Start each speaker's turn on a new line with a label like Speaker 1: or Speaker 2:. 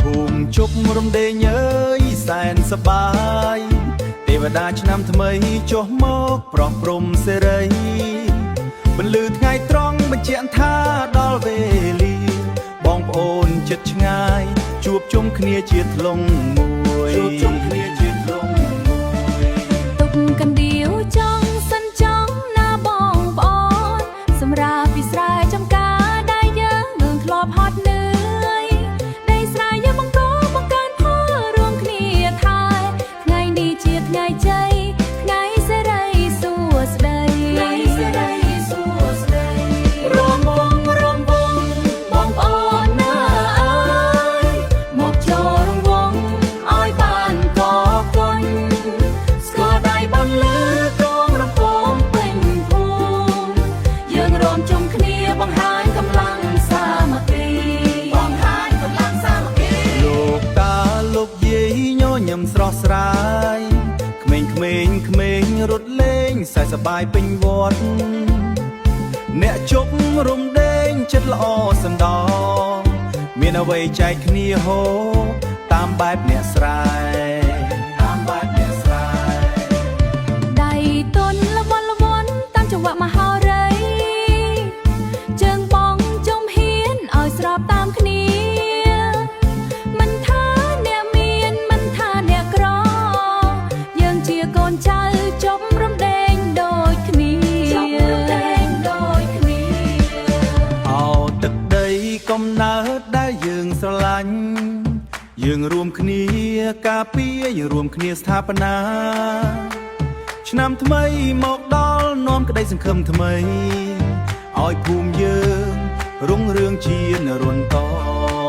Speaker 1: ภูมิជប់រំដេងអើយសែនសប្បាយទេវតាឆ្នាំថ្មីចុះមកប្រោះព្រំសេរីបន្លឺថ្ងៃត្រង់បញ្ជាក់ថាដល់វេលាបងប្អូនចិត្តឆ្ងាយជួបជុំគ្នាជាធ្លុងមួយ
Speaker 2: ទុកកណ្ដៀវចង់សិនចង់ណាបងប្អូនសម្រាប់ពីស្រែចំការដែលយើងនឹងធ្លាប់ហត់នឿយដីស្រែយើងបង្កបង្កើនផលរួមគ្នាថែថ្ងៃនេះជាថ្ងៃជ័យថ្ងៃសេរីសួស្តីរំវងបងប្អូនណាអើយមកចូលរំវងឲ្យបានកគុណស្គាល់ដៃបានលើកងរំពងពេញភូមិយើងរំជុំគ្នាបង្ហាញកម្លាំងសាមគ្គី
Speaker 1: លោកតាលោកយាយញញឹមស្រស់ស្រាយក្មេងរត់លេងសែសប្បាយពេញវត្តអ្នកជប់រំដេងចិត្តល្អសណ្ដោមានអ្វីចែកគ្នាហូរតាមបែបអ្នកស្រែ
Speaker 2: ដៃទន់ល្វន់តាមចង្វាក់មហោរីជើងបងចុំហ៊ានឲ្យស្របតាមគ្នាមិនថាអ្នកមានមិនថាអ្នកក្រយើងជាកូនចៅជប់រំដេងដូចគ្នា
Speaker 1: អោទឹកដីកំណើតដែលយើងស្រឡាញ់យើងរួមគ្នាការពារយើងរួមគ្នាស្ថាបនាឆ្នាំថ្មីមកដល់នាំក្តីសង្ឃឹមថ្មីឲ្យភូមិយើងរុងរឿងជានិរន្តរ៍